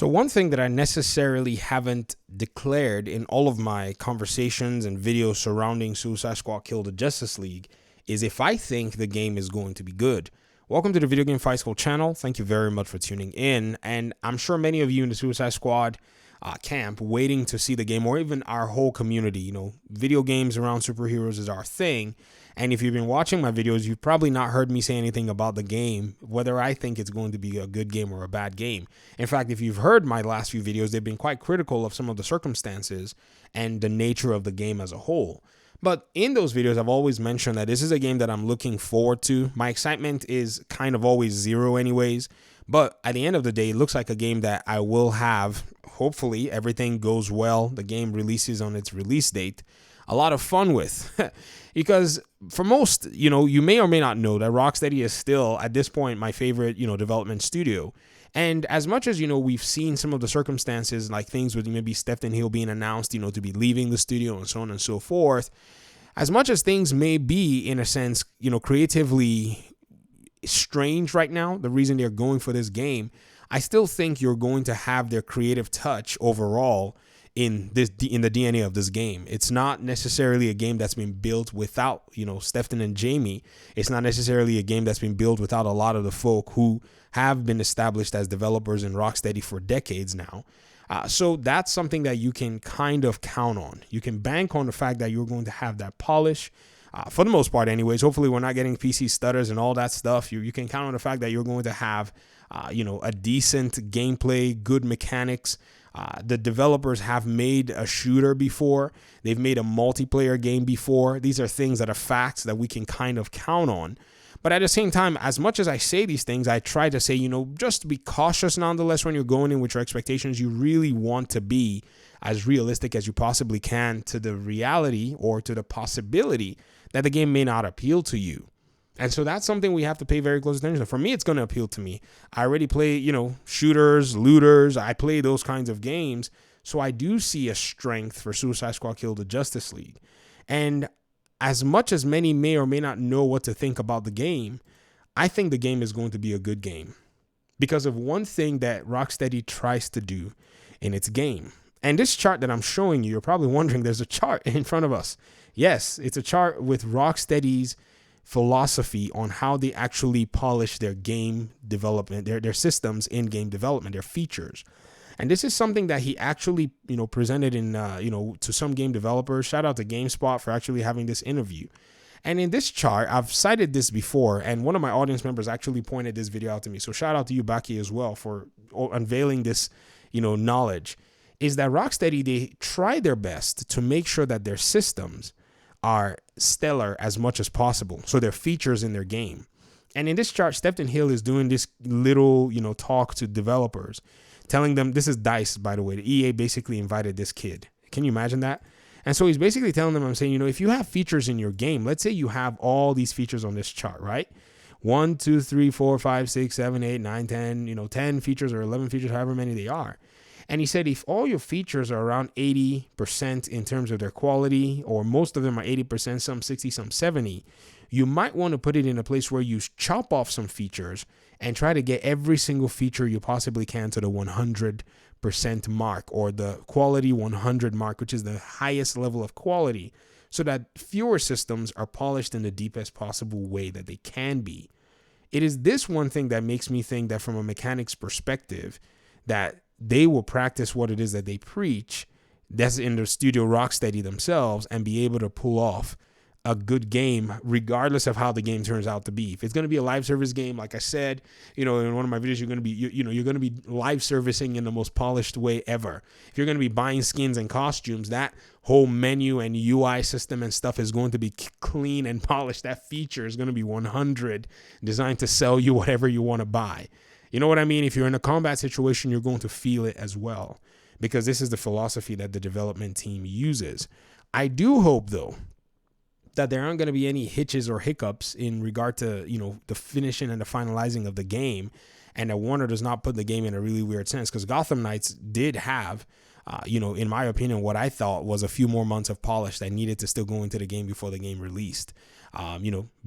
So one thing that I necessarily haven't declared in all of my conversations and videos surrounding Suicide Squad Kill the Justice League is if I think the game is going to be good. Welcome to the Video Game Fight School channel. Thank you very much for tuning in. And I'm sure many of you in the Suicide Squad camp waiting to see the game, or even our whole community. Video games around superheroes is our thing. And if you've been watching my videos, you've probably not heard me say anything about the game, whether I think it's going to be a good game or a bad game. In fact, if you've heard my last few videos, they've been quite critical of some of the circumstances and the nature of the game as a whole. But in those videos, I've always mentioned that this is a game that I'm looking forward to. My excitement is kind of always zero anyways. But at the end of the day, it looks like a game that I will have, hopefully everything goes well, the game releases on its release date, a lot of fun with. Because for most, you may or may not know that Rocksteady is still, at this point, my favorite, development studio. And as much as, we've seen some of the circumstances, like things with maybe Stephen Hill being announced, to be leaving the studio and so on and so forth, as much as things may be, in a sense, creatively strange right now, the reason they're going for this game, I still think you're going to have their creative touch overall in the DNA of this game. It's not necessarily a game that's been built without, Stefan and Jamie. It's not necessarily a game that's been built without a lot of the folk who have been established as developers in Rocksteady for decades now. So that's something that you can kind of count on. You can bank on the fact that you're going to have that polish. For the most part anyways. Hopefully we're not getting PC stutters and all that stuff. You can count on the fact that you're going to have, a decent gameplay, good mechanics. The developers have made a shooter before. They've made a multiplayer game before. These are things that are facts that we can kind of count on. But at the same time, as much as I say these things, I try to say, just be cautious nonetheless when you're going in with your expectations. You really want to be as realistic as you possibly can to the reality or to the possibility that the game may not appeal to you. And so that's something we have to pay very close attention to. For me, it's going to appeal to me. I already play, shooters, looters. I play those kinds of games. So I do see a strength for Suicide Squad Kill the Justice League. And as much as many may or may not know what to think about the game, I think the game is going to be a good game because of one thing that Rocksteady tries to do in its game. And this chart that I'm showing you're probably wondering, there's a chart in front of us. Yes, it's a chart with Rocksteady's philosophy on how they actually polish their game development, their systems in game development, their features. And this is something that he actually, presented in, to some game developers. Shout out to GameSpot for actually having this interview. And in this chart, I've cited this before, and one of my audience members actually pointed this video out to me. So shout out to you, Baki, as well, for unveiling this, knowledge. Is that Rocksteady, they try their best to make sure that their systems are stellar as much as possible. So their features in their game. And in this chart, Stephen Hill is doing this little, talk to developers, telling them, this is DICE, by the way. The EA basically invited this kid. Can you imagine that? And so he's basically telling them, I'm saying, if you have features in your game, let's say you have all these features on this chart, right? 1, 2, 3, 4, 5, 6, 7, 8, 9, 10, 10 features or 11 features, however many they are. And he said, if all your features are around 80% in terms of their quality, or most of them are 80%, some 60, some 70, you might want to put it in a place where you chop off some features and try to get every single feature you possibly can to the 100% mark, or the quality 100 mark, which is the highest level of quality, so that fewer systems are polished in the deepest possible way that they can be. It is this one thing that makes me think that from a mechanics perspective, that they will practice what it is that they preach, that's in the studio Rocksteady themselves, and be able to pull off a good game regardless of how the game turns out to be. If it's going to be a live service game, like I said, in one of my videos, you're going to be, you're going to be live servicing in the most polished way ever. If you're going to be buying skins and costumes, that whole menu and UI system and stuff is going to be clean and polished. That feature is going to be 100, designed to sell you whatever you want to buy. You know what I mean? If you're in a combat situation, you're going to feel it as well, because this is the philosophy that the development team uses. I do hope, though, that there aren't going to be any hitches or hiccups in regard to, the finishing and the finalizing of the game, and that Warner does not put the game in a really weird sense, because Gotham Knights did have, in my opinion, what I thought was a few more months of polish that needed to still go into the game before the game released.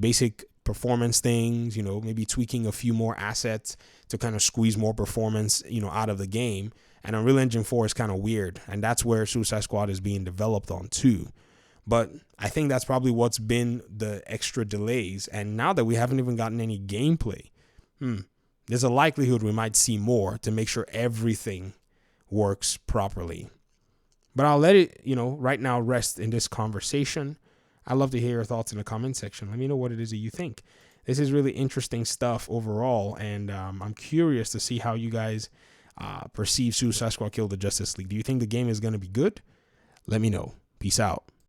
Basic performance things, maybe tweaking a few more assets to kind of squeeze more performance, out of the game. And Unreal Engine 4 is kind of weird. And that's where Suicide Squad is being developed on too. But I think that's probably what's been the extra delays. And now that we haven't even gotten any gameplay, there's a likelihood we might see more to make sure everything works properly. But I'll let it, right now rest in this conversation. I'd love to hear your thoughts in the comment section. Let me know what it is that you think. This is really interesting stuff overall, and I'm curious to see how you guys perceive Suicide Squad Kill the Justice League. Do you think the game is going to be good? Let me know. Peace out.